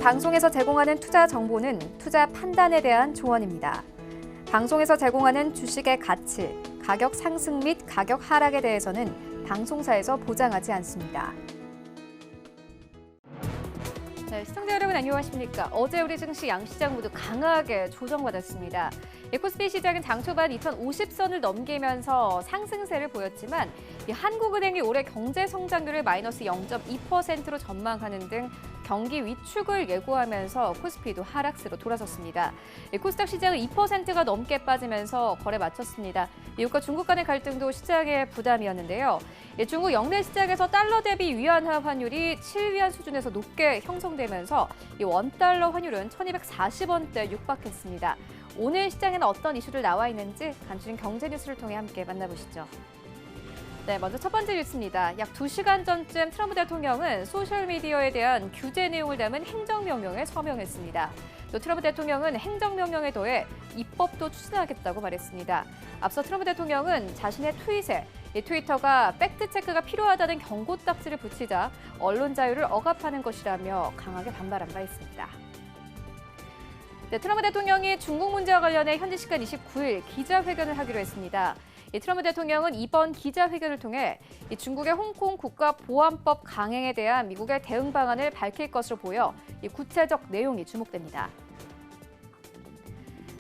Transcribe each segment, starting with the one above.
방송에서 제공하는 투자 정보는 투자 판단에 대한 조언입니다. 방송에서 제공하는 주식의 가치, 가격 상승 및 가격 하락에 대해서는 방송사에서 보장하지 않습니다. 네, 시청자 여러분 안녕하십니까? 어제 우리 증시 양시장 모두 강하게 조정받았습니다. 코스피 시장은 장 초반 2050선을 넘기면서 상승세를 보였지만 한국은행이 올해 경제 성장률을 마이너스 0.2%로 전망하는 등 경기 위축을 예고하면서 코스피도 하락세로 돌아섰습니다. 코스닥 시장은 2%가 넘게 빠지면서 거래 마쳤습니다. 미국과 중국 간의 갈등도 시장의 부담이었는데요. 중국 영내 시장에서 달러 대비 위안화 환율이 7위안 수준에서 높게 형성되면서 원달러 환율은 1240원대 육박했습니다. 오늘 시장에는 어떤 이슈들 나와 있는지 간추린 경제 뉴스를 통해 함께 만나보시죠. 네, 먼저 첫 번째 뉴스입니다. 약 2시간 전쯤 트럼프 대통령은 소셜미디어에 대한 규제 내용을 담은 행정명령에 서명했습니다. 또 트럼프 대통령은 행정명령에 더해 입법도 추진하겠다고 말했습니다. 앞서 트럼프 대통령은 자신의 트윗에 트위터가 팩트체크가 필요하다는 경고 딱지를 붙이자 언론 자유를 억압하는 것이라며 강하게 반발한 바 있습니다. 네, 트럼프 대통령이 중국 문제와 관련해 현지 시간 29일 기자회견을 하기로 했습니다. 트럼프 대통령은 이번 기자회견을 통해 중국의 홍콩 국가보안법 강행에 대한 미국의 대응 방안을 밝힐 것으로 보여 구체적 내용이 주목됩니다.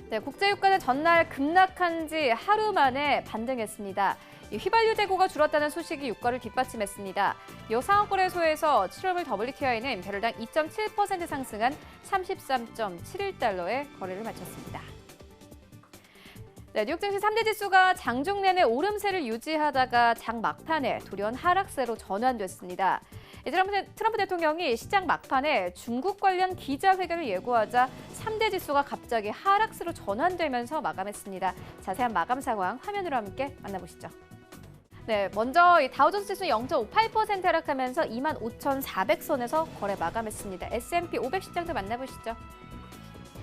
네, 국제유가는 전날 급락한 지 하루 만에 반등했습니다. 휘발유 재고가 줄었다는 소식이 유가를 뒷받침했습니다. 상업거래소에서 7월 WTI는 배럴당 2.7% 상승한 33.71달러에 거래를 마쳤습니다. 네, 뉴욕 증시 3대 지수가 장중 내내 오름세를 유지하다가 장 막판에 돌연 하락세로 전환됐습니다. 트럼프 대통령이 시장 막판에 중국 관련 기자회견을 예고하자 3대 지수가 갑자기 하락세로 전환되면서 마감했습니다. 자세한 마감 상황 화면으로 함께 만나보시죠. 네, 먼저 다우존스 지수는 0.58% 하락하면서 25,400선에서 거래 마감했습니다. S&P 500 시장도 만나보시죠.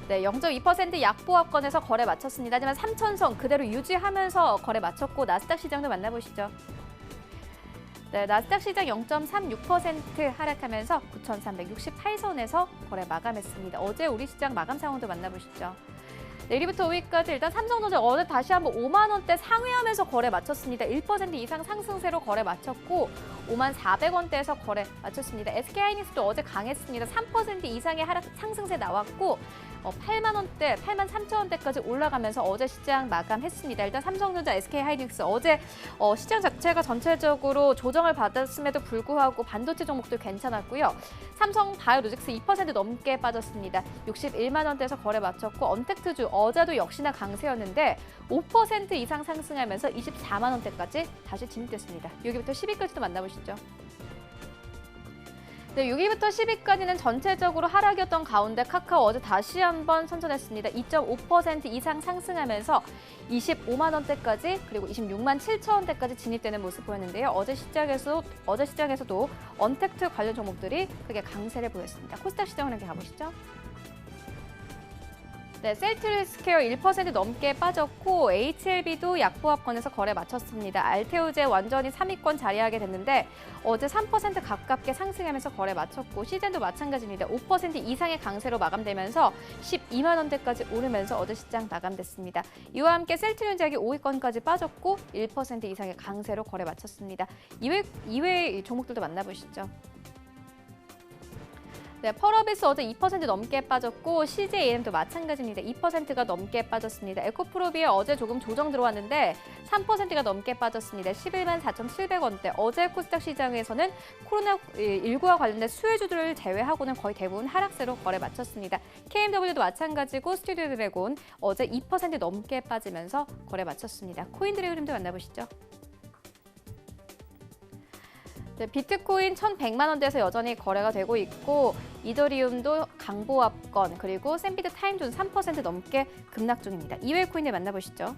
네, 0.2% 약보합권에서 거래 마쳤습니다. 하지만 3,000선 그대로 유지하면서 거래 마쳤고 나스닥 시장도 만나보시죠. 네, 나스닥 시장 0.36% 하락하면서 9,368선에서 거래 마감했습니다. 어제 우리 시장 마감 상황도 만나보시죠. 네, 1위부터 5위까지 일단 삼성전자 어제 다시 한번 5만 원대 상회하면서 거래 마쳤습니다. 1% 이상 상승세로 거래 마쳤고 5만 400원대에서 거래 마쳤습니다. SK하이닉스도 어제 강했습니다. 3% 이상의 하락 상승세 나왔고 8만 원대, 8만 3천 원대까지 올라가면서 어제 시장 마감했습니다. 일단 삼성전자, SK하이닉스 어제 시장 자체가 전체적으로 조정을 받았음에도 불구하고 반도체 종목도 괜찮았고요. 삼성바이오로직스 2% 넘게 빠졌습니다. 61만 원대에서 거래 마쳤고 언택트주 어제도 역시나 강세였는데 5% 이상 상승하면서 24만 원대까지 다시 진입됐습니다. 6위부터 10위까지도 만나보시죠. 네, 6위부터 10위까지는 전체적으로 하락이었던 가운데 카카오 어제 다시 한번 선전했습니다. 2.5% 이상 상승하면서 25만 원대까지 그리고 26만 7천 원대까지 진입되는 모습 보였는데요. 어제 시장에서도 언택트 관련 종목들이 크게 강세를 보였습니다. 코스닥 시장을 함께 가보시죠. 네, 셀트리스케어 1% 넘게 빠졌고 HLB도 약보합권에서 거래 마쳤습니다. 알테오제 완전히 3위권 자리하게 됐는데 어제 3% 가깝게 상승하면서 거래 마쳤고 시젠도 마찬가지입니다. 5% 이상의 강세로 마감되면서 12만 원대까지 오르면서 어제 시장 마감됐습니다. 이와 함께 셀트리온제약이 5위권까지 빠졌고 1% 이상의 강세로 거래 마쳤습니다. 이외의 종목들도 만나보시죠. 네, 펄어비스 어제 2% 넘게 빠졌고 CJEM도 마찬가지입니다. 2%가 넘게 빠졌습니다. 에코프로비아 어제 조금 조정 들어왔는데 3%가 넘게 빠졌습니다. 11만 4,700원대. 어제 코스닥 시장에서는 코로나19와 관련된 수혜주들을 제외하고는 거의 대부분 하락세로 거래 마쳤습니다. KMW도 마찬가지고 스튜디오 드래곤 어제 2% 넘게 빠지면서 거래 마쳤습니다. 코인들의 흐름도 만나보시죠. 네, 비트코인 1,100만 원대에서 여전히 거래가 되고 있고 이더리움도 강보합권 그리고 샌비드 타임존 3% 넘게 급락 중입니다. 이외의 코인들 만나보시죠.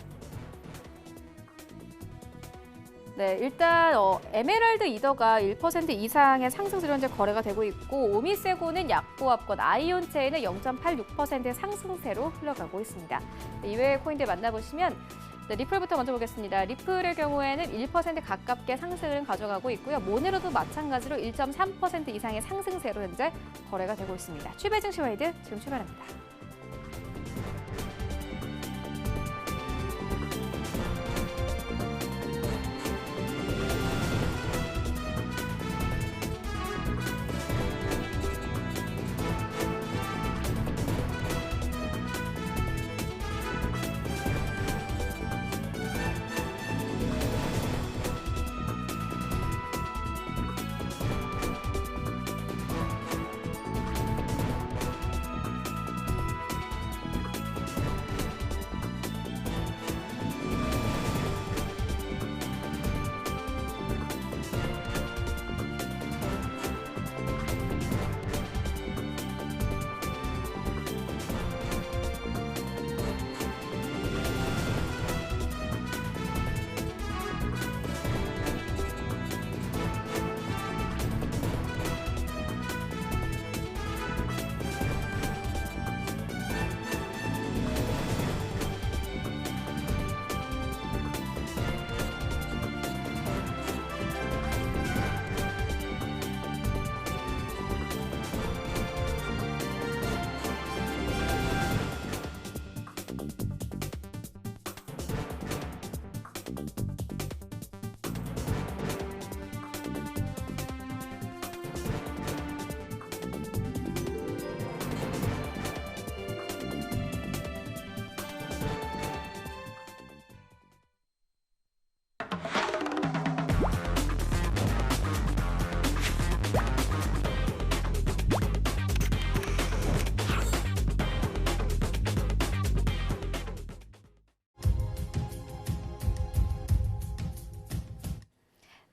네, 일단 에메랄드 이더가 1% 이상의 상승세로 현재 거래가 되고 있고 오미세고는 약보합권, 아이온체인은 0.86%의 상승세로 흘러가고 있습니다. 네, 이외의 코인들 만나보시면 네, 리플부터 먼저 보겠습니다. 리플의 경우에는 1% 가깝게 상승을 가져가고 있고요. 모네로도 마찬가지로 1.3% 이상의 상승세로 현재 거래가 되고 있습니다. 추배 증시 와이드 지금 출발합니다.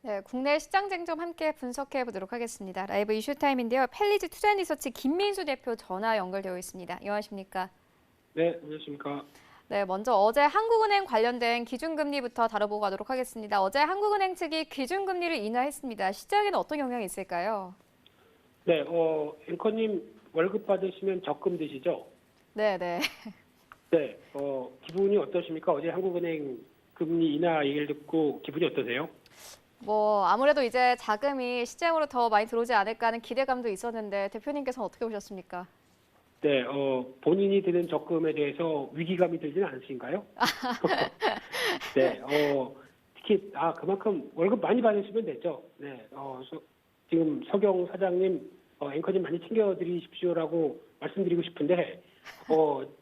네, 국내 시장 쟁점 함께 분석해 보도록 하겠습니다. 라이브 이슈 타임인데요. 펠리즈 투자리서치 김민수 대표 전화 연결되어 있습니다. 안녕하십니까? 네, 안녕하십니까? 네, 먼저 어제 한국은행 관련된 기준금리부터 다뤄보고 가도록 하겠습니다. 어제 한국은행 측이 기준금리를 인하했습니다. 시장에는 어떤 영향이 있을까요? 네, 앵커님 월급 받으시면 적금 드시죠? 네, 네. 네, 기분이 어떠십니까? 어제 한국은행 금리 인하 얘기를 듣고 기분이 어떠세요? 뭐 아무래도 이제 자금이 시장으로 더 많이 들어오지 않을까 하는 기대감도 있었는데 대표님께서는 어떻게 보셨습니까? 네, 본인이 드는 적금에 대해서 위기감이 들지는 않으신가요? 네, 특히 그만큼 월급 많이 받으시면 되죠. 네, 지금 서경 사장님, 앵커님 많이 챙겨드리십시오라고 말씀드리고 싶은데,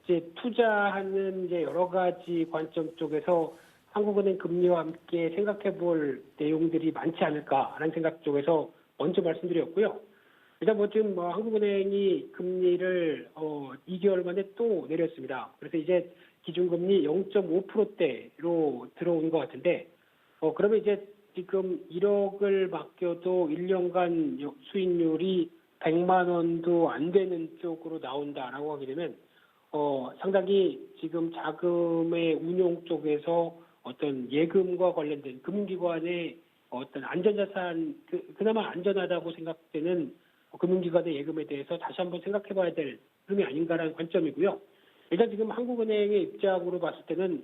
이제 투자하는 이제 여러 가지 관점 쪽에서 한국은행 금리와 함께 생각해볼 내용들이 많지 않을까라는 생각 쪽에서 먼저 말씀드렸고요. 일단 지금 한국은행이 금리를 2개월 만에 또 내렸습니다. 그래서 이제 기준금리 0.5%대로 들어온 것 같은데, 그러면 이제 지금 1억을 맡겨도 1년간 수익률이 100만 원도 안 되는 쪽으로 나온다라고 하게 되면 상당히 지금 자금의 운용 쪽에서 어떤 예금과 관련된 금융기관의 어떤 안전자산, 그나마 안전하다고 생각되는 금융기관의 예금에 대해서 다시 한번 생각해봐야 될 흐름이 아닌가라는 관점이고요. 일단 지금 한국은행의 입장으로 봤을 때는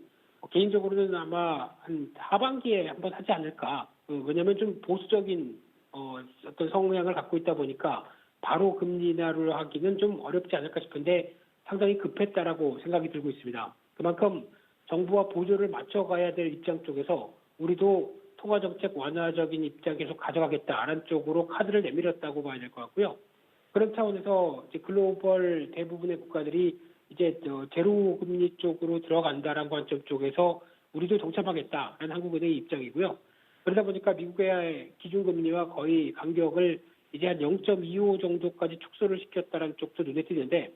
개인적으로는 아마 한 하반기에 한번 하지 않을까. 왜냐하면 좀 보수적인 어떤 성향을 갖고 있다 보니까 바로 금리 인하를 하기는 좀 어렵지 않을까 싶은데 상당히 급했다라고 생각이 들고 있습니다. 그만큼 정부와 보조를 맞춰가야 될 입장 쪽에서 우리도 통화정책 완화적인 입장 계속 가져가겠다라는 쪽으로 카드를 내밀었다고 봐야 될 것 같고요. 그런 차원에서 이제 글로벌 대부분의 국가들이 이제 제로 금리 쪽으로 들어간다라는 관점 쪽에서 우리도 동참하겠다라는 한국은행의 입장이고요. 그러다 보니까 미국의 기준금리와 거의 간격을 이제 한 0.25 정도까지 축소를 시켰다는 쪽도 눈에 띄는데,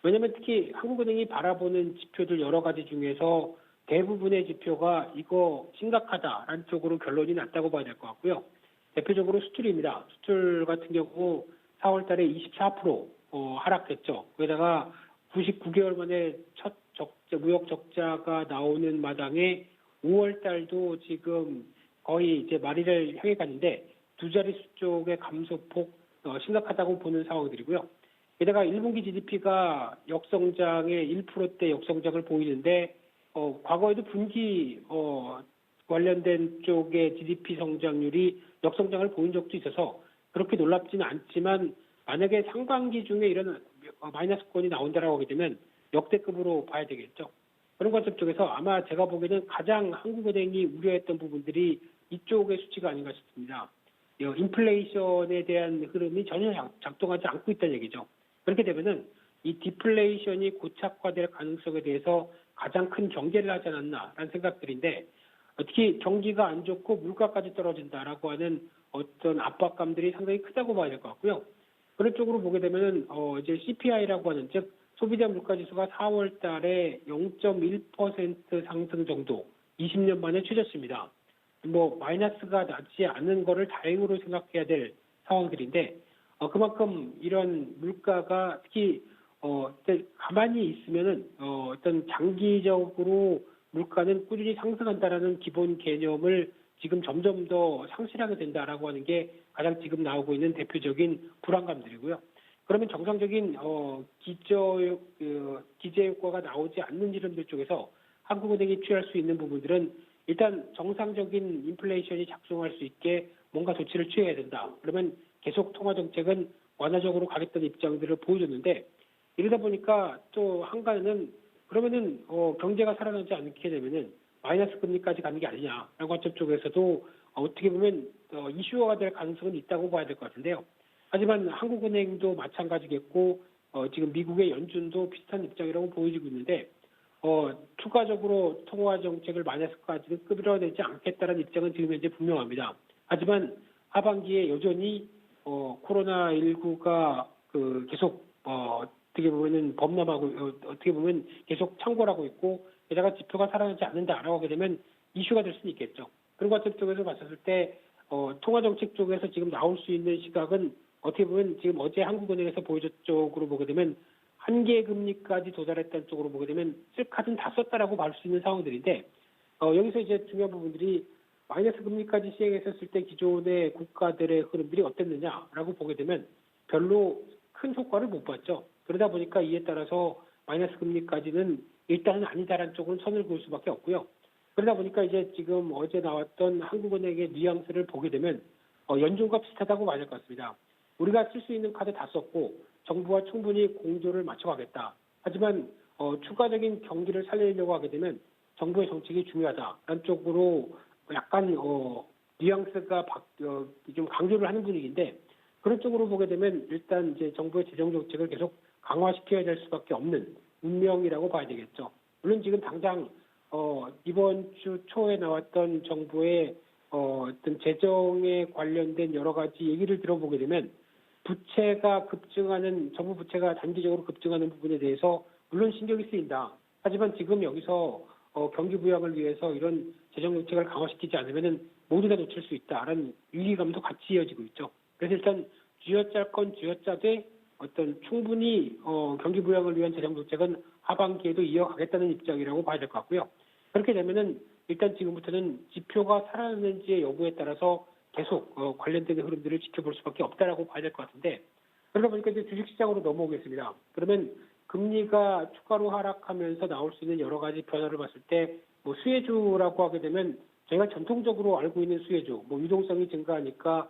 왜냐하면 특히 한국은행이 바라보는 지표들 여러 가지 중에서 대부분의 지표가 이거 심각하다라는 쪽으로 결론이 났다고 봐야 될 것 같고요. 대표적으로 수출입니다. 수출 같은 경우 4월 달에 24% 하락했죠. 거기다가 99개월 만에 첫 무역 적자가 나오는 마당에 5월 달도 지금 거의 이제 마리를 향해 가는데 두 자릿수 쪽의 감소폭 심각하다고 보는 상황들이고요. 게다가 1분기 GDP가 역성장의 1%대 역성장을 보이는데 과거에도 분기 관련된 쪽의 GDP 성장률이 역성장을 보인 적도 있어서 그렇게 놀랍지는 않지만 만약에 상반기 중에 이런 마이너스권이 나온다라고 하게 되면 역대급으로 봐야 되겠죠. 그런 관점 쪽에서 아마 제가 보기에는 가장 한국은행이 우려했던 부분들이 이쪽의 수치가 아닌가 싶습니다. 인플레이션에 대한 흐름이 전혀 작동하지 않고 있다는 얘기죠. 그렇게 되면은 이 디플레이션이 고착화될 가능성에 대해서 가장 큰 경계를 하지 않았나라는 생각들인데 특히 경기가 안 좋고 물가까지 떨어진다라고 하는 어떤 압박감들이 상당히 크다고 봐야 될 것 같고요. 그런 쪽으로 보게 되면은 이제 CPI라고 하는 즉 소비자 물가지수가 4월 달에 0.1% 상승 정도 20년 만에 최저치입니다. 뭐 마이너스가 나지 않은 거를 다행으로 생각해야 될 상황들인데 그만큼 이런 물가가 특히 가만히 있으면은 어떤 장기적으로 물가는 꾸준히 상승한다라는 기본 개념을 지금 점점 더 상실하게 된다라고 하는 게 가장 지금 나오고 있는 대표적인 불안감들이고요. 그러면 정상적인 기재 효과가 나오지 않는 이름들 쪽에서 한국은행이 취할 수 있는 부분들은 일단 정상적인 인플레이션이 작동할 수 있게 뭔가 조치를 취해야 된다. 그러면 계속 통화 정책은 완화적으로 가겠다는 입장들을 보여줬는데 이러다 보니까 또 한가는 그러면은 경제가 살아나지 않게 되면은 마이너스 금리까지 가는 게 아니냐라는 관점 쪽에서도 어떻게 보면 이슈화가 될 가능성은 있다고 봐야 될 것 같은데요. 하지만 한국은행도 마찬가지겠고 지금 미국의 연준도 비슷한 입장이라고 보여지고 있는데 추가적으로 통화 정책을 마이너스까지는 끌어내지 않겠다는 입장은 지금 현재 분명합니다. 하지만 하반기에 여전히 코로나19가 계속 어떻게 보면은 범람하고 어떻게 보면 계속 창궐하고 있고 게다가 지표가 살아나지 않는다라고 하게 되면 이슈가 될 수는 있겠죠. 그런 관점 쪽에서 봤을 때 통화 정책 쪽에서 지금 나올 수 있는 시각은 어떻게 보면 지금 어제 한국은행에서 보여준 쪽으로 보게 되면 한계 금리까지 도달했다는 쪽으로 보게 되면 쓸 카드는 다 썼다라고 볼 수 있는 상황들인데 여기서 이제 중요한 부분들이 마이너스 금리까지 시행했었을 때 기존의 국가들의 흐름들이 어땠느냐라고 보게 되면 별로 큰 효과를 못 봤죠. 그러다 보니까 이에 따라서 마이너스 금리까지는 일단은 아니다라는 쪽으로 선을 그을 수밖에 없고요. 그러다 보니까 이제 지금 어제 나왔던 한국은행의 뉘앙스를 보게 되면 연준과 비슷하다고 봐야 될 것 같습니다. 우리가 쓸 수 있는 카드 다 썼고 정부와 충분히 공조를 맞춰가겠다. 하지만 추가적인 경기를 살리려고 하게 되면 정부의 정책이 중요하다라는 쪽으로 약간 뉘앙스가 좀 강조를 하는 분위기인데 그런 쪽으로 보게 되면 일단 이제 정부의 재정 정책을 계속 강화시켜야 될 수밖에 없는 운명이라고 봐야 되겠죠. 물론 지금 당장 이번 주 초에 나왔던 정부의 어떤 재정에 관련된 여러 가지 얘기를 들어보게 되면 부채가 급증하는 정부 부채가 단기적으로 급증하는 부분에 대해서 물론 신경이 쓰인다. 하지만 지금 여기서 경기 부양을 위해서 이런 재정 정책을 강화시키지 않으면은 모두 다 놓칠 수 있다라는 위기감도 같이 이어지고 있죠. 그래서 일단 쥐어짤 건 쥐어짜되 어떤 충분히 경기 부양을 위한 재정 정책은 하반기에도 이어가겠다는 입장이라고 봐야 될 것 같고요. 그렇게 되면은 일단 지금부터는 지표가 살아나는지의 여부에 따라서 계속 관련된 흐름들을 지켜볼 수밖에 없다라고 봐야 될 것 같은데 그러다 보니까 이제 주식시장으로 넘어오겠습니다. 그러면 금리가 추가로 하락하면서 나올 수 있는 여러 가지 변화를 봤을 때 뭐 수혜주라고 하게 되면 저희가 전통적으로 알고 있는 수혜주, 뭐 유동성이 증가하니까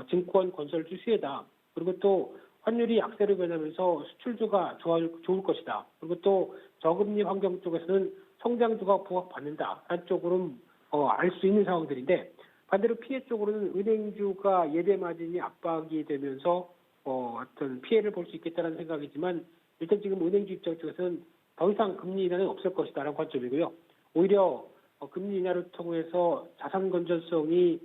증권 건설주 수혜다. 그리고 또 환율이 약세로 변하면서 수출주가 좋을 것이다. 그리고 또 저금리 환경 쪽에서는 성장주가 부각받는다. 라는 쪽으로는 알 수 있는 상황들인데 반대로 피해 쪽으로는 은행주가 예대 마진이 압박이 되면서 어떤 피해를 볼 수 있겠다는 생각이지만 일단 지금 은행주 입장 쪽에서는 더 이상 금리 인하는 없을 것이다라는 관점이고요. 오히려 금리 인하를 통해서 자산 건전성이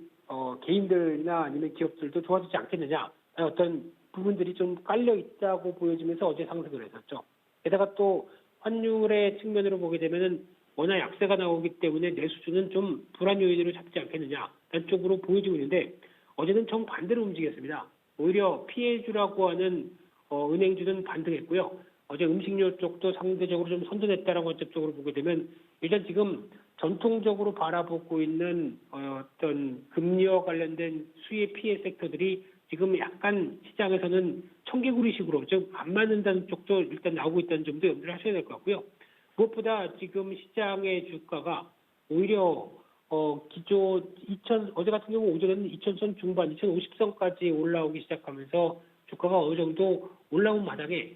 개인들이나 아니면 기업들도 좋아지지 않겠느냐 어떤 부분들이 좀 깔려 있다고 보여지면서 어제 상승을 했었죠. 게다가 또 환율의 측면으로 보게 되면은 워낙 약세가 나오기 때문에 내수주는 좀 불안 요인으로 잡지 않겠느냐라는 쪽으로 보여지고 있는데 어제는 정반대로 움직였습니다. 오히려 피해주라고 하는 은행주는 반등했고요. 어제 음식료 쪽도 상대적으로 좀 선전했다라는 관점 쪽으로 보게 되면 일단 지금 전통적으로 바라보고 있는 어떤 금리와 관련된 수혜 피해 섹터들이 지금 약간 시장에서는 청개구리식으로 좀 안 맞는다는 쪽도 일단 나오고 있다는 점도 염두를 하셔야 될 것 같고요. 무엇보다 지금 시장의 주가가 오히려 기존 어제 같은 경우 오전에는 2,000선 중반, 2,050선까지 올라오기 시작하면서 주가가 어느 정도 올라온 마당에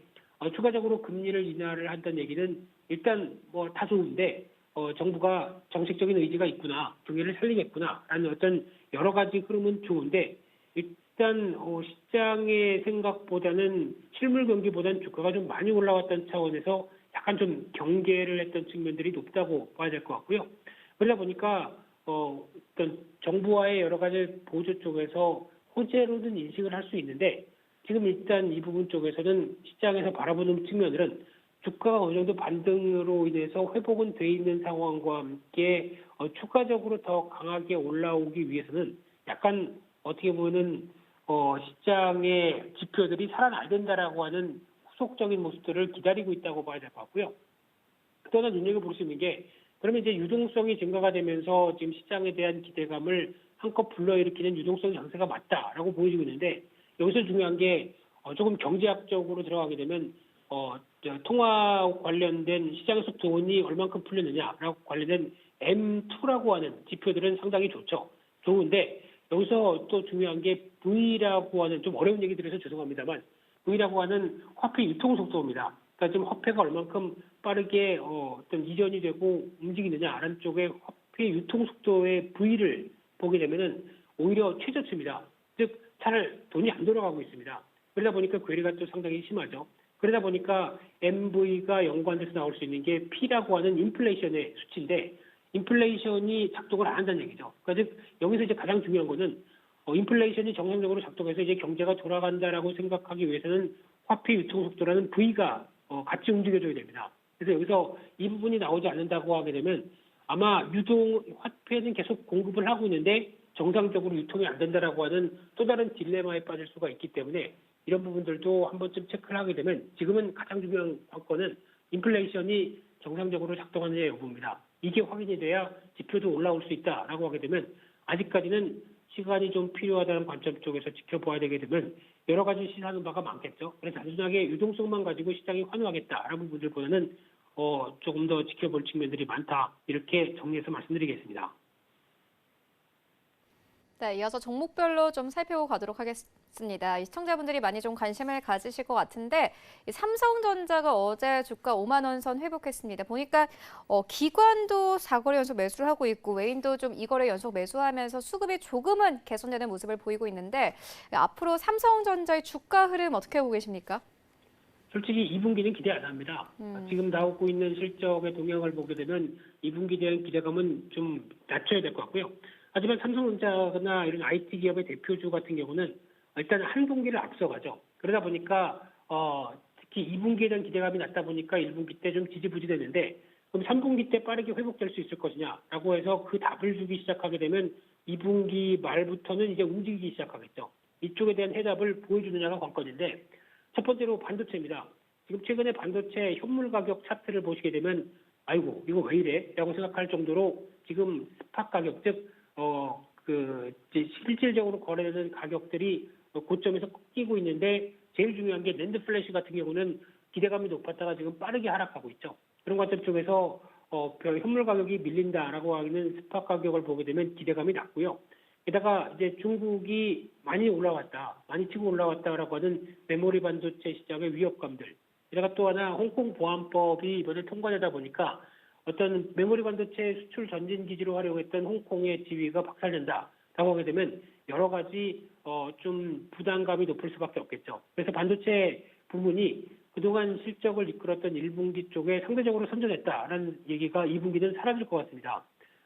추가적으로 금리를 인하를 한다는 얘기는 일단 뭐 다 좋은데 정부가 정책적인 의지가 있구나, 경기를 살리겠구나라는 어떤 여러 가지 흐름은 좋은데 일단 시장의 생각보다는 실물 경기보다는 주가가 좀 많이 올라왔다는 차원에서 약간 좀 경계를 했던 측면들이 높다고 봐야 될 것 같고요. 그러다 보니까 어떤 정부와의 여러 가지 보조 쪽에서 호재로는 인식을 할 수 있는데 지금 일단 이 부분 쪽에서는 시장에서 바라보는 측면들은 주가가 어느 정도 반등으로 인해서 회복은 돼 있는 상황과 함께 추가적으로 더 강하게 올라오기 위해서는 약간 어떻게 보면은 시장의 지표들이 살아나야 된다라고 하는 후속적인 모습들을 기다리고 있다고 봐야 될 것 같고요. 또 하나 눈여겨볼 수 있는 게 그러면 이제 유동성이 증가가 되면서 지금 시장에 대한 기대감을 한껏 불러일으키는 유동성 장세가 맞다라고 보여지고 있는데 여기서 중요한 게 조금 경제학적으로 들어가게 되면 통화 관련된 시장에서 돈이 얼만큼 풀렸느냐라고 관련된 M2라고 하는 지표들은 상당히 좋은데 여기서 또 중요한 게 V라고 하는 좀 어려운 얘기 드려서 죄송합니다만 V라고 하는 화폐 유통 속도입니다. 그러니까 지금 화폐가 얼만큼 빠르게 어떤 이전이 되고 움직이느냐라는 쪽에 화폐 유통 속도의 V를 보게 되면은 오히려 최저치입니다. 즉 잘 돈이 안 돌아가고 있습니다. 그러다 보니까 괴리가 또 상당히 심하죠. 그러다 보니까 MV가 연관돼서 나올 수 있는 게 P라고 하는 인플레이션의 수치인데 인플레이션이 작동을 안 한다는 얘기죠. 그러니까 즉 여기서 이제 가장 중요한 거는 인플레이션이 정상적으로 작동해서 이제 경제가 돌아간다라고 생각하기 위해서는 화폐 유통 속도라는 V가 같이 움직여줘야 됩니다. 그래서 여기서 이 부분이 나오지 않는다고 하게 되면 아마 화폐는 계속 공급을 하고 있는데 정상적으로 유통이 안 된다라고 하는 또 다른 딜레마에 빠질 수가 있기 때문에 이런 부분들도 한 번쯤 체크를 하게 되면 지금은 가장 중요한 관건은 인플레이션이 정상적으로 작동하느냐 여부입니다. 이게 확인이 돼야 지표도 올라올 수 있다라고 하게 되면 아직까지는 시간이 좀 필요하다는 관점 쪽에서 지켜봐야 되게 되면 여러 가지 시사하는 바가 많겠죠. 그래서 단순하게 유동성만 가지고 시장이 환호하겠다라는 부분들보다는 조금 더 지켜볼 측면들이 많다. 이렇게 정리해서 말씀드리겠습니다. 네, 이어서 종목별로 좀 살펴가도록 하겠습니다. 이 시청자분들이 많이 좀 관심을 가지실 것 같은데 이 삼성전자가 어제 주가 5만 원 선 회복했습니다. 보니까 기관도 4거래 연속 매수를 하고 있고 외인도 좀 2거래 연속 매수하면서 수급이 조금은 개선되는 모습을 보이고 있는데 앞으로 삼성전자의 주가 흐름 어떻게 보고 계십니까? 솔직히 2분기는 기대 안 합니다. 지금 나오고 있는 실적의 동향을 보게 되면 2분기에 대한 기대감은 좀 낮춰야 될 것 같고요. 하지만 삼성전자나 이런 IT 기업의 대표주 같은 경우는 일단 한 분기를 앞서가죠. 그러다 보니까 특히 2분기에 대한 기대감이 낮다 보니까 1분기 때 좀 지지부진했는데 그럼 3분기 때 빠르게 회복될 수 있을 것이냐라고 해서 그 답을 주기 시작하게 되면 2분기 말부터는 이제 움직이기 시작하겠죠. 이쪽에 대한 해답을 보여주느냐가 관건인데 첫 번째로 반도체입니다. 지금 최근에 반도체 현물 가격 차트를 보시게 되면 아이고 이거 왜 이래? 라고 생각할 정도로 지금 스팟 가격 즉 실질적으로 거래되는 가격들이 고점에서 꺾이고 있는데 제일 중요한 게 낸드 플래시 같은 경우는 기대감이 높았다가 지금 빠르게 하락하고 있죠. 그런 관점 쪽에서 현물 가격이 밀린다라고 하는 스팟 가격을 보게 되면 기대감이 낮고요. 게다가 이제 중국이 많이 치고 올라왔다라고 하는 메모리 반도체 시장의 위협감들. 게다가 또 하나 홍콩 보안법이 이번에 통과되다 보니까 어떤 메모리 반도체 수출 전진 기지로 활용했던 홍콩의 지위가 박살낸다라고 하게 되면 여러 가지 좀 부담감이 높을 수밖에 없겠죠. 그래서 반도체 부문이 그동안 실적을 이끌었던 1분기 쪽에 상대적으로 선전했다라는 얘기가 2분기는 사라질 것 같습니다.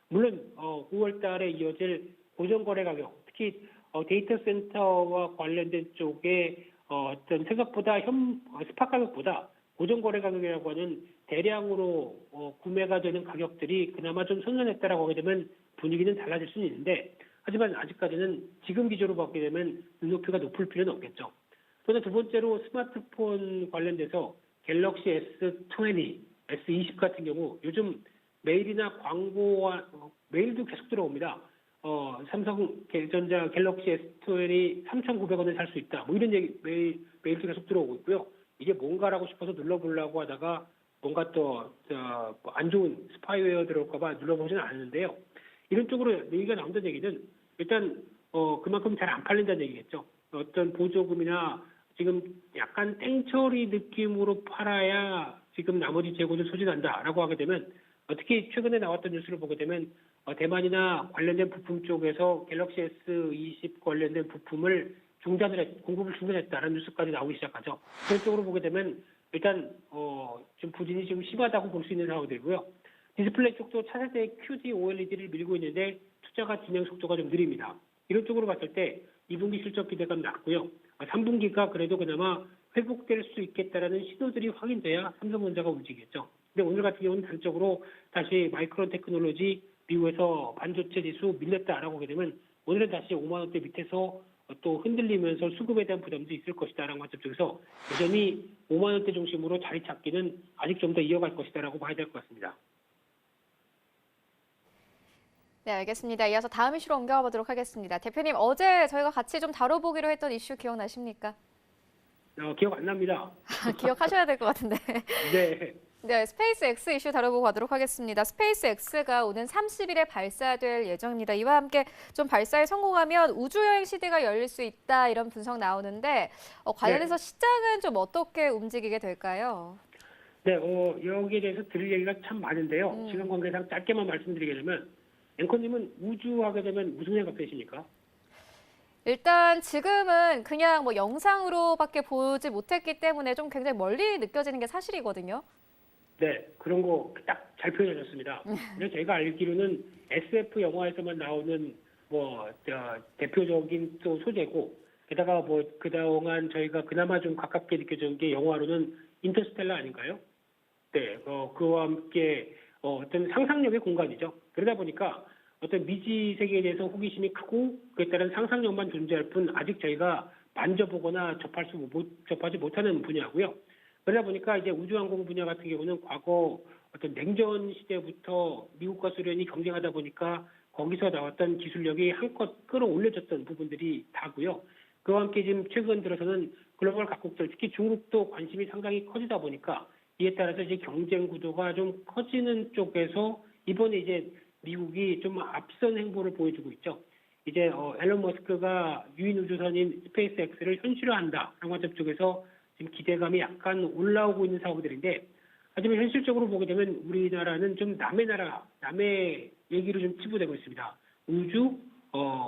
물론 9월 달에 이어질 고정거래 가격, 특히 데이터 센터와 관련된 쪽에 어떤 생각보다 스팟 가격보다 고정거래 가격이라고 하는 대량으로 구매가 되는 가격들이 그나마 좀 선전했다라고 하게 되면 분위기는 달라질 수는 있는데 하지만 아직까지는 지금 기조로 보게 되면 눈높이가 높을 필요는 없겠죠. 그러나 두 번째로 스마트폰 관련돼서 갤럭시 S20, S20 같은 경우 요즘 메일이나 광고와 메일도 계속 들어옵니다. 삼성전자 갤럭시 S20이 3,900원에 살 수 있다. 뭐 이런 얘기 메일도 계속 들어오고 있고요. 이게 뭔가라고 싶어서 눌러보려고 하다가 뭔가 또 안 좋은 스파이웨어 들어올까봐 눌러보지는 않았는데요. 이런 쪽으로 얘기가 나온다는 얘기는 일단 그만큼 잘 안 팔린다는 얘기겠죠. 어떤 보조금이나 지금 약간 땡처리 느낌으로 팔아야 지금 나머지 재고를 소진한다라고 하게 되면 특히 최근에 나왔던 뉴스를 보게 되면 대만이나 관련된 부품 쪽에서 갤럭시 S20 관련된 부품을 공급을 중단했다라는 뉴스까지 나오기 시작하죠. 그런 쪽으로 보게 되면 일단 좀 부진이 좀 심하다고 볼 수 있는 상황들이고요. 디스플레이 쪽도 차세대 QD OLED를 밀고 있는데 투자가 진행 속도가 좀 느립니다. 이런 쪽으로 봤을 때 2분기 실적 기대감 낮고요. 3분기가 그래도 그나마 회복될 수 있겠다라는 신호들이 확인돼야 삼성전자가 움직이겠죠. 근데 오늘 같은 경우는 단적으로 다시 마이크론 테크놀로지 미국에서 반도체 지수 밀렸다라고 하게 되면 오늘은 다시 5만 원대 밑에서 또 흔들리면서 수급에 대한 부담도 있을 것이다라는 관점 쪽에서 여전히 5만 원대 중심으로 자리 찾기는 아직 좀 더 이어갈 것이다라고 봐야 될 것 같습니다. 네, 알겠습니다. 이어서 다음 이슈로 옮겨가 보도록 하겠습니다. 대표님, 어제 저희가 같이 좀 다뤄보기로 했던 이슈 기억나십니까? 기억 안 납니다. 기억하셔야 될 것 같은데. 네. 네, 스페이스 X 이슈 다뤄보고 가도록 하겠습니다. 스페이스 X가 오는 30일에 발사될 예정입니다. 이와 함께 좀 발사에 성공하면 우주여행 시대가 열릴 수 있다 이런 분석 나오는데 관련해서 시장은 좀 어떻게 움직이게 될까요? 네, 여기에 대해서 들을 얘기가 참 많은데요. 시간 관계상 짧게만 말씀드리게 되면 앵커님은 우주 하게 되면 무슨 생각 되십니까? 일단 지금은 그냥 뭐 영상으로밖에 보지 못했기 때문에 좀 굉장히 멀리 느껴지는 게 사실이거든요. 네, 그런 거 딱 잘 표현하셨습니다. 근데 제가 알기로는 SF 영화에서만 나오는 대표적인 또 소재고, 게다가 그동안 저희가 그나마 좀 가깝게 느껴진 게 영화로는 인터스텔라 아닌가요? 네, 그와 함께 어떤 상상력의 공간이죠. 그러다 보니까 어떤 미지 세계에 대해서 호기심이 크고 그에 따른 상상력만 존재할 뿐 아직 저희가 만져보거나 접하지 못하는 분야고요. 그러다 보니까 이제 우주항공 분야 같은 경우는 과거 어떤 냉전 시대부터 미국과 소련이 경쟁하다 보니까 거기서 나왔던 기술력이 한껏 끌어올려졌던 부분들이 다고요. 그와 함께 지금 최근 들어서는 글로벌 각국들, 특히 중국도 관심이 상당히 커지다 보니까 이에 따라서 이제 경쟁 구도가 좀 커지는 쪽에서 이번에 이제 미국이 좀 앞선 행보를 보여주고 있죠. 이제 앨런 머스크가 유인 우주선인 스페이스 X를 현실화한다라는 관점 쪽에서 지금 기대감이 약간 올라오고 있는 상황들인데, 하지만 현실적으로 보게 되면 우리나라는 좀 남의 얘기로 좀 치부되고 있습니다. 우주,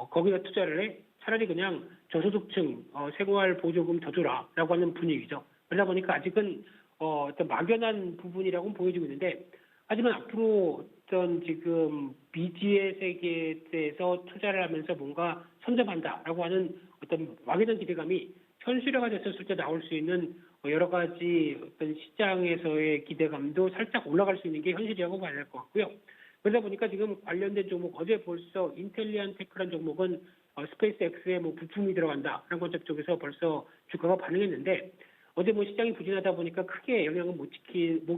거기다 투자를 해 차라리 그냥 저소득층 생활 보조금 더 줘라라고 하는 분위기죠. 그러다 보니까 아직은 어떤 막연한 부분이라고는 보여지고 있는데, 하지만 앞으로 어떤 지금 미지의 세계에 대해서 투자를 하면서 뭔가 선점한다라고 하는 어떤 막연한 기대감이 현실화가 됐었을 때 나올 수 있는 여러 가지 어떤 시장에서의 기대감도 살짝 올라갈 수 있는 게 현실이라고 봐야 될 것 같고요. 그러다 보니까 지금 관련된 종목, 어제 벌써 인텔리안테크라는 종목은 스페이스 X에 부품이 들어간다라는 관점 쪽에서 벌써 주가가 반응했는데, 어제 시장이 부진하다 보니까 크게 영향을 못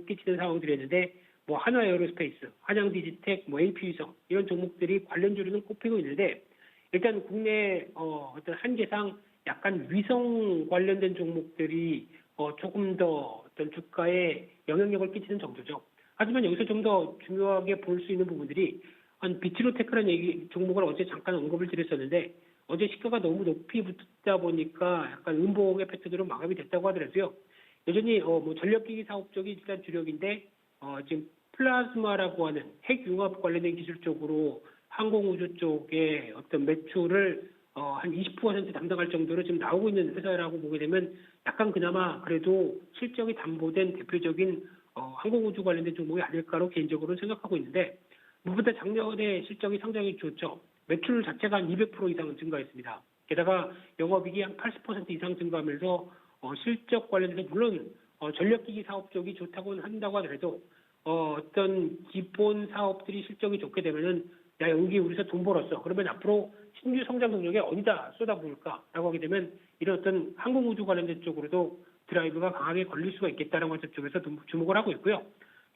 끼치는 상황들이었는데, 한화에어로스페이스, 한양디지텍, AP위성 이런 종목들이 관련주로는 꼽히고 있는데, 일단 국내 어떤 한계상 약간 위성 관련된 종목들이 조금 더 어떤 주가에 영향력을 끼치는 정도죠. 하지만 여기서 좀 더 중요하게 볼 수 있는 부분들이 비트로테크라는 종목을 어제 잠깐 언급을 드렸었는데, 어제 시가가 너무 높이 붙다 보니까 약간 음봉 에펙트로 마감이 됐다고 하더라도요. 여전히 전력기기 사업 쪽이 일단 주력인데 지금 플라즈마라고 하는 핵융합 관련된 기술 쪽으로 항공우주 쪽에 어떤 매출을 한 20% 담당할 정도로 지금 나오고 있는 회사라고 보게 되면 약간 그나마 그래도 실적이 담보된 대표적인 항공우주 관련된 종목이 아닐까로 개인적으로 생각하고 있는데, 무엇보다 작년에 실적이 상당히 좋죠. 매출 자체가 한 200% 이상 증가했습니다. 게다가 영업이익이 한 80% 이상 증가하면서 실적 관련해서 물론 전력기기 사업 쪽이 좋다고 한다고 하더라도 어떤 기본 사업들이 실적이 좋게 되면은 야, 여기 우리서 돈 벌었어. 그러면 앞으로 신규 성장 동력에 어디다 쏟아부을까라고 하게 되면 이런 어떤 항공우주 관련된 쪽으로도 드라이브가 강하게 걸릴 수가 있겠다는 관점 쪽에서 주목을 하고 있고요.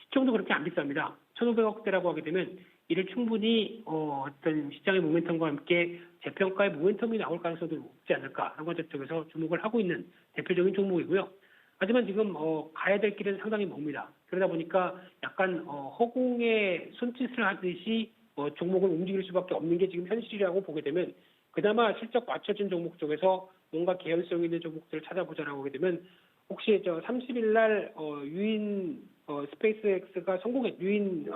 시총도 그렇게 안 비쌉니다. 1,500억대라고 하게 되면 이를 충분히 어떤 시장의 모멘텀과 함께 재평가의 모멘텀이 나올 가능성도 높지 않을까라는 관점 쪽에서 주목을 하고 있는 대표적인 종목이고요. 하지만 지금 가야 될 길은 상당히 멉니다. 그러다 보니까 약간 허공에 손짓을 하듯이 종목을 움직일 수밖에 없는 게 지금 현실이라고 보게 되면 그나마 실적 맞춰진 종목 쪽에서 뭔가 개연성 있는 종목들을 찾아보자라고 하게 되면 혹시 저 30일 날 유인 스페이스X가 유인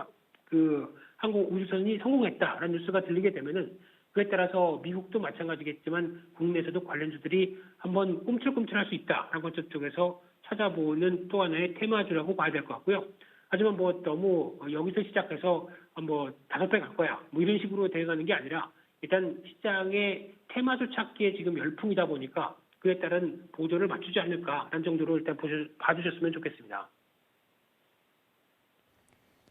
그 항공 우주선이 성공했다라는 뉴스가 들리게 되면은 그에 따라서 미국도 마찬가지겠지만 국내에서도 관련주들이 한번 꿈틀꿈틀할 수 있다라고 저쪽에서 찾아보는 또 하나의 테마주라고 봐야 될 것 같고요. 하지만 뭐 너무 여기서 시작해서 뭐 5배 갈 거야 뭐 이런 식으로 대응하는 게 아니라 일단 시장의 테마주 찾기에 지금 열풍이다 보니까 그에 따른 보조를 맞추지 않을까라는 정도로 일단 봐주셨으면 좋겠습니다.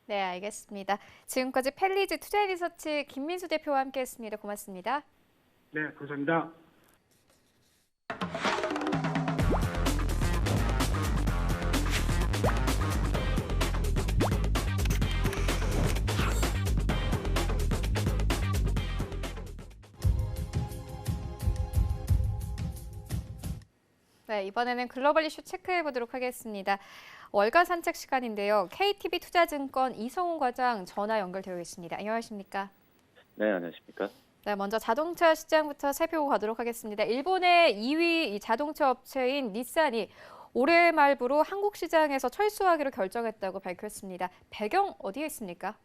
네, 알겠습니다. 지금까지 펠리즈 투자리서치 김민수 대표와 함께했습니다. 고맙습니다. 네, 감사합니다. 네, 이번에는 글로벌 이슈 체크해 보도록 하겠습니다. 월간 산책 시간인데요. KTB 투자증권 이성훈 과장 전화 연결되어 있습니다. 안녕하십니까? 네, 안녕하십니까? 네, 먼저 자동차 시장부터 살펴보고 가도록 하겠습니다. 일본의 2위 이 자동차 업체인 닛산이 올해 말부로 한국 시장에서 철수하기로 결정했다고 밝혔습니다. 배경 어디에 있습니까?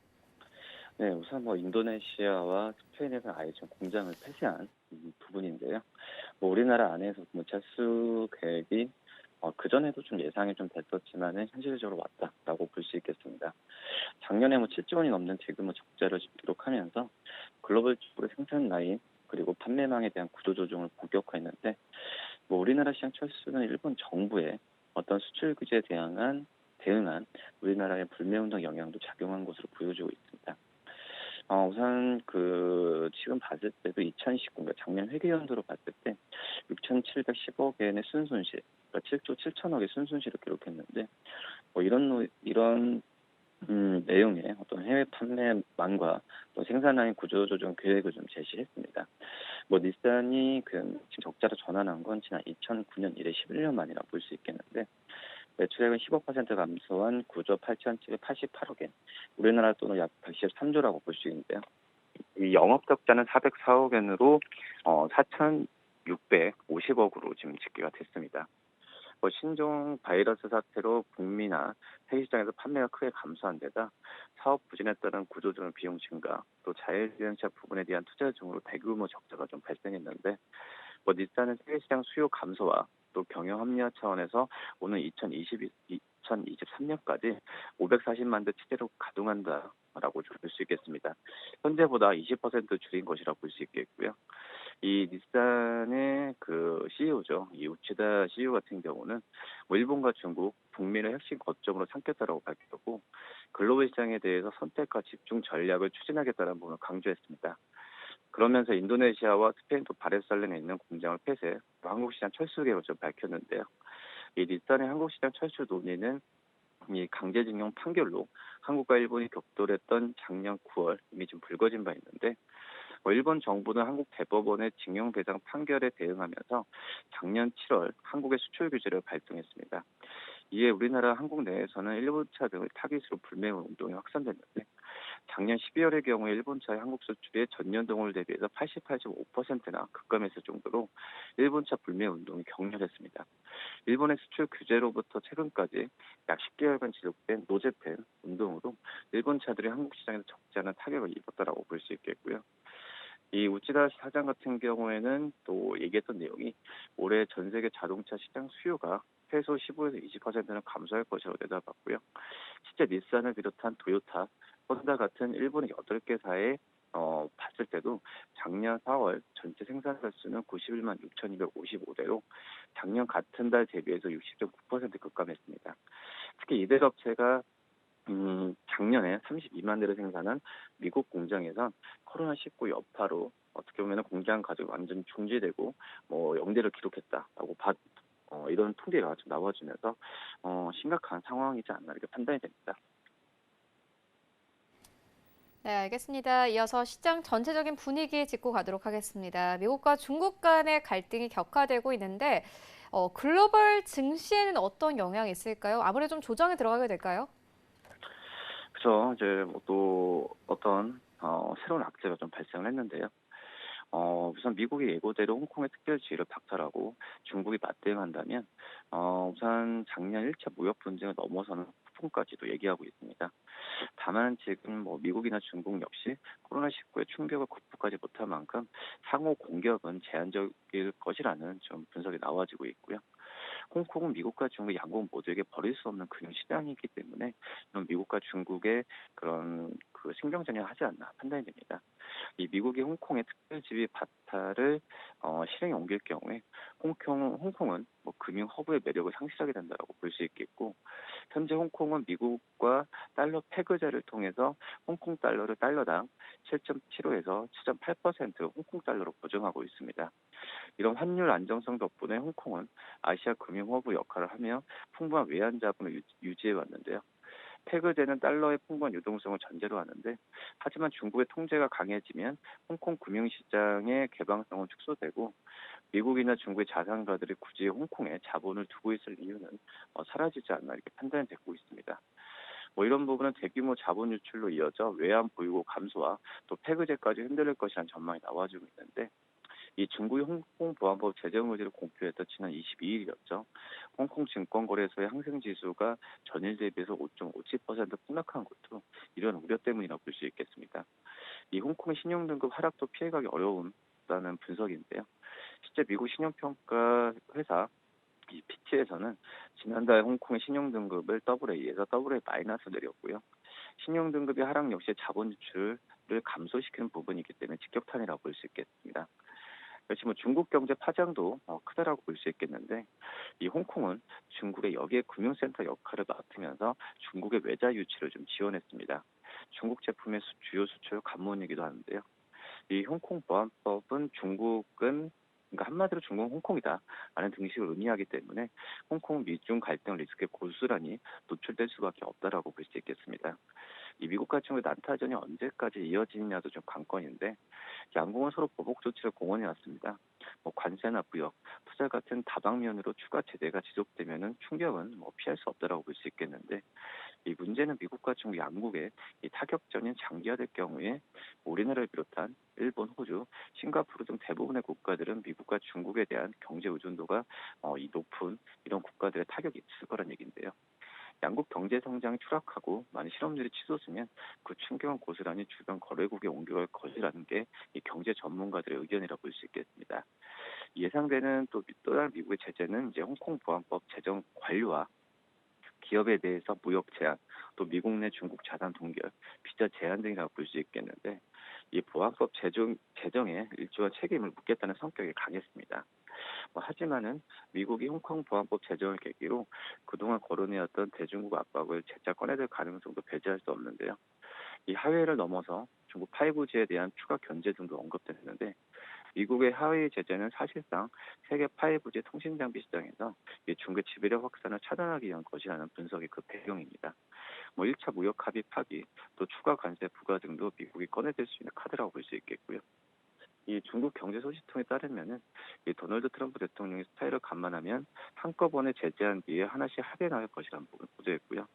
네, 우선 인도네시아와 스페인에서 아예 좀 공장을 폐쇄한 부분인데요. 우리나라 안에서 철수 계획이 그전에도 좀 예상이 좀 됐었지만은 현실적으로 왔다라고 볼 수 있겠습니다. 작년에 7조 원이 넘는 대규모 적자를 기록하면서 글로벌적으로 생산 라인 그리고 판매망에 대한 구조 조정을 본격화했는데 우리나라 시장 철수는 일본 정부의 어떤 수출 규제에 대응한 우리나라의 불매운동 영향도 작용한 것으로 보여지고 있습니다. 우선 지금 봤을 때도 2019년 작년 회계연도로 봤을 때 6,710억엔의 순손실, 그러니까 7조 7천억의 순손실을 기록했는데 이런 내용의 어떤 해외 판매망과 또 생산라인 구조 조정 계획을 좀 제시했습니다. 닛산이 지금 적자로 전환한 건 지난 2009년 이래 11년 만이라 볼 수 있겠는데 매출액은 15% 감소한 9조 8,788억엔, 우리나라 돈으로 약 113조라고 볼 수 있는데요. 이 영업적자는 404억엔으로 4,650억으로 지금 집계가 됐습니다. 신종 바이러스 사태로 북미나 세계 시장에서 판매가 크게 감소한 데다 사업 부진에 따른 구조조정 비용 증가, 또 자율주행차 부분에 대한 투자 등으로 대규모 적자가 좀 발생했는데 닛산은 세계 시장 수요 감소와 또 경영 합리화 차원에서 오는 2023년까지 540만 대 체제로 가동한다라고 볼 수 있겠습니다. 현재보다 20% 줄인 것이라고 볼 수 있겠고요. 이 닛산의 CEO죠. 이 우치다 CEO 같은 경우는 일본과 중국, 북미를 핵심 거점으로 삼겠다라고 밝혔고 글로벌 시장에 대해서 선택과 집중 전략을 추진하겠다는 부분을 강조했습니다. 그러면서 인도네시아와 스페인 또 바르셀로나에 있는 공장을 폐쇄, 한국 시장 철수 계획을 좀 밝혔는데요. 이 닛산의 한국 시장 철수 논의는 이 강제징용 판결로 한국과 일본이 격돌했던 작년 9월 이미 좀 불거진 바 있는데 일본 정부는 한국 대법원의 징용 배상 판결에 대응하면서 작년 7월 한국의 수출 규제를 발동했습니다. 이에 우리나라 한국 내에서는 일본차 등을 타깃으로 불매 운동이 확산됐는데 작년 12월의 경우에 일본차의 한국 수출이 전년 동월 대비해서 88.5%나 급감했을 정도로 일본차 불매 운동이 격렬했습니다. 일본의 수출 규제로부터 최근까지 약 10개월간 지속된 노재팬 운동으로 일본 차들이 한국 시장에서 적지 않은 타격을 입었다라고 볼 수 있겠고요. 이 우치다 사장 같은 경우에는 또 얘기했던 내용이 올해 전 세계 자동차 시장 수요가 최소 15에서 20%는 감소할 것이라고 내다봤고요. 실제 닛산을 비롯한 도요타, 혼다 같은 일본의 8개사에 봤을 때도 작년 4월 전체 생산 건수는 91만 6,255대로 작년 같은 달 대비해서 60.9% 급감했습니다. 특히 이들 업체가 작년에 32만 대를 생산한 미국 공장에선 코로나19 여파로 어떻게 보면 공장 가동이 완전히 중지되고 영대를 기록했다라고 이런 통계가 좀 나와주면서 심각한 상황이지 않나 이렇게 판단이 됩니다. 네, 알겠습니다. 이어서 시장 전체적인 분위기 짚고 가도록 하겠습니다. 미국과 중국 간의 갈등이 격화되고 있는데 글로벌 증시에는 어떤 영향이 있을까요? 아무래도 좀 조정에 들어가게 될까요? 그래서 이제 뭐또 어떤 새로운 악재가 좀 발생을 했는데요. 우선 미국이 예고대로 홍콩의 특별 지위를 박탈하고 중국이 맞대응한다면 우선 작년 1차 무역 분쟁을 넘어서는 폭풍까지도 얘기하고 있습니다. 다만 지금 뭐 미국이나 중국 역시 코로나19의 충격을 극복하지 못한 만큼 상호 공격은 제한적일 것이라는 좀 분석이 나와지고 있고요. 홍콩은 미국과 중국 양국 모두에게 버릴 수 없는 금융 시장이기 때문에 이런 미국과 중국의 그런 그 신경전이 하지 않나 판단이 됩니다. 이 미국이 홍콩의 특별 지위 바탈을 실행에 옮길 경우에 홍콩은 뭐 금융 허브의 매력을 상실하게 된다고 볼 수 있겠고, 현재 홍콩은 미국과 달러 페그제를 통해서 홍콩 달러를 달러당 7.75에서 7.8% 홍콩 달러로 보정하고 있습니다. 이런 환율 안정성 덕분에 홍콩은 아시아 금융 허브 역할을 하며 풍부한 외환 자금을 유지해 왔는데요. 페그제는 달러의 풍부한 유동성을 전제로 하는데, 하지만 중국의 통제가 강해지면 홍콩 금융시장의 개방성은 축소되고 미국이나 중국의 자산가들이 굳이 홍콩에 자본을 두고 있을 이유는 사라지지 않나 이렇게 판단이 되고 있습니다. 뭐 이런 부분은 대규모 자본 유출로 이어져 외환 보유고 감소와 또 페그제까지 흔들릴 것이라는 전망이 나와주고 있는데, 이 중국이 홍콩 보안법 제정 의지를 공표했던 지난 22일이었죠. 홍콩 증권거래소의 항생지수가 전일 대비해서 5.57% 폭락한 것도 이런 우려 때문이라고 볼 수 있겠습니다. 이 홍콩의 신용등급 하락도 피해가기 어려운다는 분석인데요. 실제 미국 신용평가 회사 이 피치에서는 지난달 홍콩의 신용등급을 AA에서 AA 마이너스 내렸고요. 신용등급의 하락 역시 자본 유출을 감소시키는 부분이기 때문에 직격탄이라고 볼 수 있겠습니다. 그렇지 뭐 중국 경제 파장도 크다라고 볼 수 있겠는데, 이 홍콩은 중국의 역의 금융센터 역할을 맡으면서 중국의 외자 유치를 좀 지원했습니다. 중국 제품의 주요 수출 관문이기도 하는데요. 이 홍콩 보안법은 그러니까 한마디로 중국은 홍콩이다라는 등식을 의미하기 때문에 홍콩 미중 갈등 리스크에 고스란히 노출될 수밖에 없다라고 볼 수 있겠습니다. 이 미국과 중국의 난타전이 언제까지 이어지느냐도 좀 관건인데, 양국은 서로 보복 조치를 공언해 왔습니다. 뭐 관세나 무역, 투자 같은 다방면으로 추가 제재가 지속되면은 충격은 뭐 피할 수 없다라고 볼 수 있겠는데, 이 문제는 미국과 중국 양국의 이 타격전이 장기화될 경우에 우리나라를 비롯한 일본, 호주, 싱가포르 등 대부분의 국가들은 미국과 중국에 대한 경제 의존도가 이 높은 이런 국가들의 타격이 있을 거란 얘기인데요. 양국 경제 성장이 추락하고 많은 실업률이 치솟으면 그 충격은 고스란히 주변 거래국에 옮겨갈 것이라는 게 이 경제 전문가들의 의견이라고 볼 수 있겠습니다. 예상되는 또 다른 미국의 제재는 이제 홍콩 보안법 제정 관료와 기업에 대해서 무역 제한, 또 미국 내 중국 자산 동결, 비자 제한 등이라고 볼 수 있겠는데, 이 보안법 제정에 일조한 책임을 묻겠다는 성격이 강했습니다. 하지만은 미국이 홍콩 보안법 제정을 계기로 그동안 거론해왔던 대중국 압박을 재차 꺼내들 가능성도 배제할 수 없는데요. 이 하회를 넘어서 중국 5G에 대한 추가 견제 등도 언급됐는데, 미국의 하위 제재는 사실상 세계 5G 통신 장비 시장에서 이 중국의 지배력 확산을 차단하기 위한 것이라는 분석이 그 배경입니다. 1차 무역 합의 파기, 또 추가 관세 부과 등도 미국이 꺼내들 수 있는 카드라고 볼 수 있겠고요. 이 중국 경제 소식통에 따르면은 이 도널드 트럼프 대통령의 스타일을 감안하면 한꺼번에 제재한 뒤에 하나씩 합의해 나갈 것이라는 부분을 보도했고요.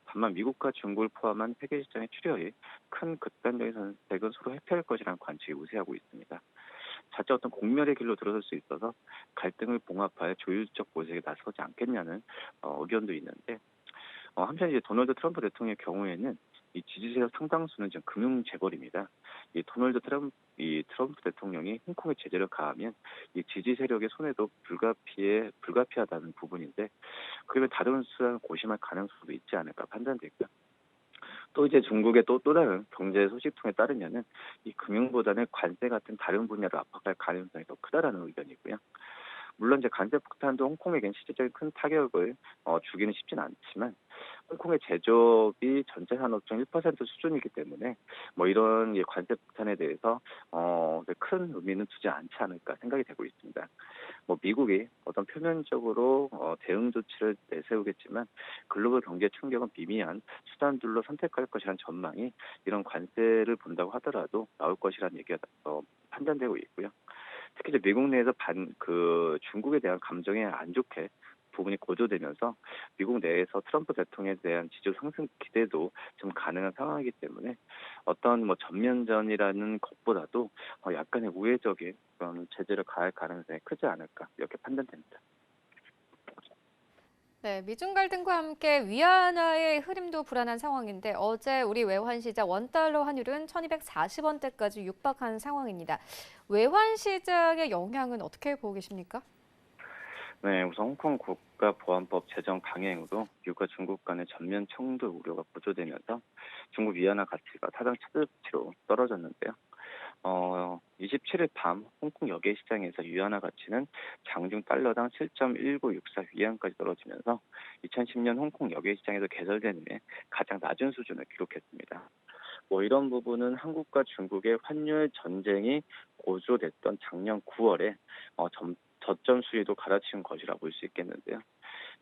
다만 미국과 중국을 포함한 세계 시장의 출혈이 큰 극단적인 선택은 서로 회피할 것이라는 관측이 우세하고 있습니다. 자칫 어떤 공멸의 길로 들어설 수 있어서 갈등을 봉합하여 조율적 모색에 나서지 않겠냐는 의견도 있는데, 한편 이제 도널드 트럼프 대통령의 경우에는 이 지지세력 상당수는 지금 금융 재벌입니다. 이 트럼프 대통령이 홍콩에 제재를 가하면 이 지지 세력의 손해도 불가피하다는 부분인데, 그러면 다른 수단을 고심할 가능성도 있지 않을까 판단되고요. 또 이제 중국의 또 다른 경제 소식통에 따르면은 이 금융보다는 관세 같은 다른 분야를 압박할 가능성이 더 크다라는 의견이고요. 물론 이제 관세 폭탄도 홍콩에겐 실질적인 큰 타격을 주기는 쉽지는 않지만, 홍콩의 제조업이 전체 산업 중 1% 수준이기 때문에 이런 관세 폭탄에 대해서 큰 의미는 두지 않지 않을까 생각이 되고 있습니다. 미국이 어떤 표면적으로 대응 조치를 내세우겠지만 글로벌 경제 충격은 미미한 수단들로 선택할 것이라는 전망이 이런 관세를 본다고 하더라도 나올 것이라는 얘기가 판단되고 있고요. 특히 이제 미국 내에서 중국에 대한 감정이 안 좋게 부분이 고조되면서 미국 내에서 트럼프 대통령에 대한 지지율 상승 기대도 좀 가능한 상황이기 때문에 어떤 전면전이라는 것보다도 약간의 우회적인 그런 제재를 가할 가능성이 크지 않을까 이렇게 판단됩니다. 네, 미중 갈등과 함께 위안화의 흐름도 불안한 상황인데 어제 우리 외환 시장 원달러 환율은 1240원대까지 육박한 상황입니다. 외환 시장의 영향은 어떻게 보고 계십니까? 네, 우선 홍콩 국가보안법 제정 강행으로 미국과 중국 간의 전면 충돌 우려가 고조되면서 중국 위안화 가치가 타당 최저치로 떨어졌는데요. 27일 밤 홍콩 여객 시장에서 위안화 가치는 장중 달러당 7.1964 위안까지 떨어지면서 2010년 홍콩 여객 시장에서 개설된 이래 가장 낮은 수준을 기록했습니다. 이런 부분은 한국과 중국의 환율 전쟁이 고조됐던 작년 9월에 저점 수위도 갈아치운 것이라 볼 수 있겠는데요.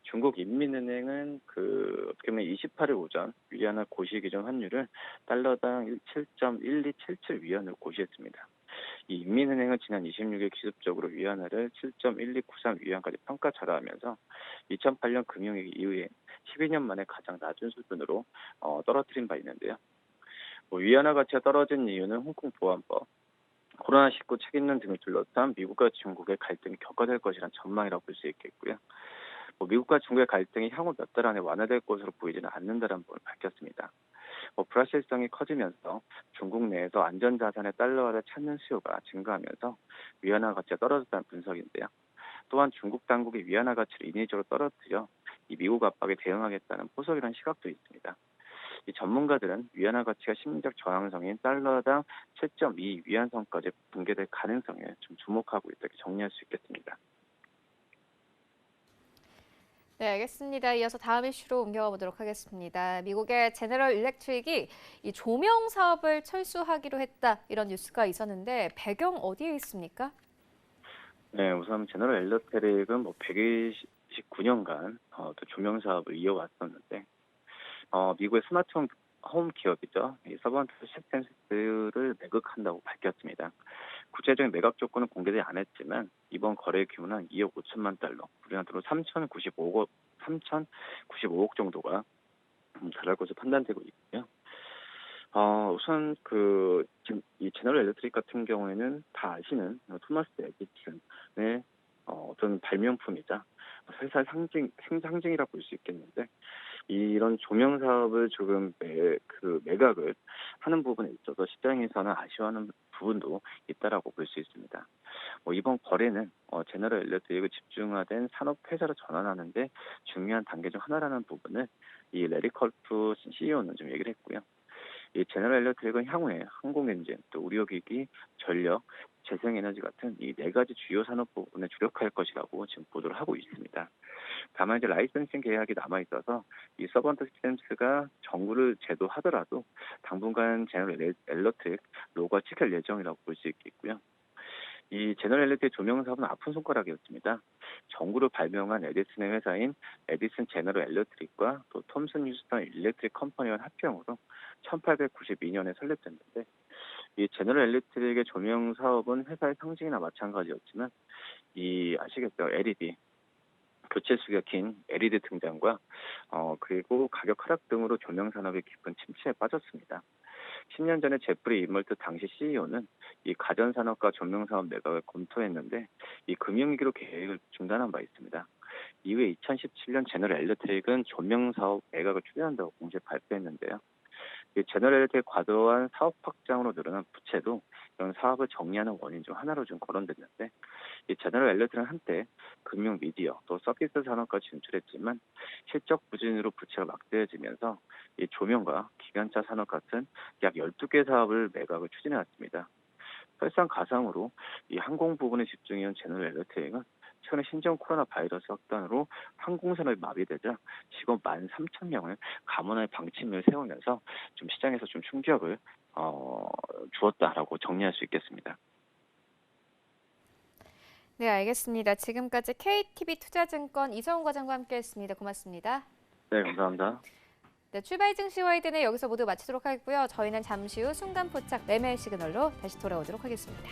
중국 인민은행은 어떻게 보면 28일 오전 위안화 고시 기준 환율을 달러당 7.1277 위안을 고시했습니다. 이 인민은행은 지난 26일 기습적으로 위안화를 7.1293 위안까지 평가절하하면서 2008년 금융위기 이후에 12년 만에 가장 낮은 수준으로 떨어뜨린 바 있는데요. 위안화 가치가 떨어진 이유는 홍콩 보안법, 코로나19 책임론 등을 둘러싼 미국과 중국의 갈등이 격화될 것이라는 전망이라고 볼 수 있겠고요. 미국과 중국의 갈등이 향후 몇 달 안에 완화될 것으로 보이지는 않는다는 부분을 밝혔습니다. 불확실성이 커지면서 중국 내에서 안전자산의 달러화를 찾는 수요가 증가하면서 위안화 가치가 떨어졌다는 분석인데요. 또한 중국 당국이 위안화 가치를 인위적으로 떨어뜨려 이 미국 압박에 대응하겠다는 포석이라는 시각도 있습니다. 이 전문가들은 위안화 가치가 심리적 저항성인 달러당 7.2 위안선까지 붕괴될 가능성에 좀 주목하고 있다 이렇게 정리할 수 있겠습니다. 네, 알겠습니다. 이어서 다음 이슈로 옮겨가 보도록 하겠습니다. 미국의 제너럴 일렉트릭이 이 조명 사업을 철수하기로 했다 이런 뉴스가 있었는데 배경 어디에 있습니까? 네, 우선 제너럴 일렉트릭은 129년간 또 조명 사업을 이어왔었는데 미국의 스마트홈 기업이죠. 이 서번트 시스템스를 매각한다고 밝혔습니다. 구체적인 매각 조건은 공개되지 않았지만 이번 거래 규모는 2억 5천만 달러, 우리나라 돈으로 3,095억 정도가 달할 것으로 판단되고 있고요. 우선 지금 이 제너럴 일렉트릭 같은 경우에는 다 아시는 토마스 에디슨의 어떤 발명품이자 회사의 상징이라고 볼 수 있겠는데 이런 조명 사업을 조금 매각을 하는 부분에 있어서 시장에서는 아쉬워하는 부분도 있다라고 볼 수 있습니다. 이번 거래는 제너럴 일렉트릭을 집중화된 산업 회사로 전환하는데 중요한 단계 중 하나라는 부분을 이 레리 컬프 CEO는 좀 얘기를 했고요. 이 제너럴 일렉트릭은 향후에 항공엔진, 또 의료기기, 전력, 재생에너지 같은 이 네 가지 주요 산업 부분에 주력할 것이라고 지금 보도를 하고 있습니다. 다만 이제 라이선싱 계약이 남아 있어서 이 서번트 시스템스가 정부를 제도하더라도 당분간 제너럴 일렉트릭 로고가 찍힐 예정이라고 볼 수 있겠고요. 이 제너럴 일렉트릭 조명 사업은 아픈 손가락이었습니다. 정부를 발명한 에디슨의 회사인 에디슨 제너럴 일렉트릭과 또 톰슨 휴스턴 일렉트릭 컴퍼니와 합병으로 1892년에 설립됐는데 이 제너럴 일렉트릭의 조명 사업은 회사의 상징이나 마찬가지였지만 이 아시겠죠? LED 교체 수기가 긴 LED 등장과 그리고 가격 하락 등으로 조명 산업이 깊은 침체에 빠졌습니다. 10년 전에 제프리 인멀트 당시 CEO는 이 가전 산업과 조명 사업 매각을 검토했는데 이 금융위기로 계획을 중단한 바 있습니다. 이후에 2017년 제너럴 일렉트릭은 조명 사업 매각을 추진한다고 공식 발표했는데요. 이 제너럴 일렉트릭 과도한 사업 확장으로 늘어난 부채도 이런 사업을 정리하는 원인 중 하나로 좀 거론됐는데 이 제너럴 일렉트릭은 한때 금융 미디어 또 서비스 산업까지 진출했지만 실적 부진으로 부채가 막대해지면서 이 조명과 기관차 산업 같은 약 12개 사업을 매각을 추진해왔습니다. 설상가상으로 이 항공 부분에 집중해온 제너럴 일렉트릭은 최근에 신종 코로나 바이러스 확산으로 항공산업이 마비되자 직원 13,000명을 감원할 방침을 세우면서 좀 시장에서 좀 충격을 주었다라고 정리할 수 있겠습니다. 네, 알겠습니다. 지금까지 KTB투자증권 이성훈 과장과 함께했습니다. 고맙습니다. 네, 감사합니다. 네, 출발 증시 와이드는 여기서 모두 마치도록 하겠고요. 저희는 잠시 후 순간 포착 매매 시그널로 다시 돌아오도록 하겠습니다.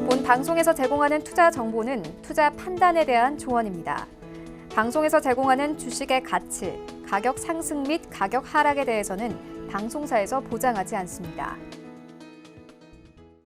본 방송에서 제공하는 투자 정보는 투자 판단에 대한 조언입니다. 방송에서 제공하는 주식의 가치, 가격 상승 및 가격 하락에 대해서는 방송사에서 보장하지 않습니다.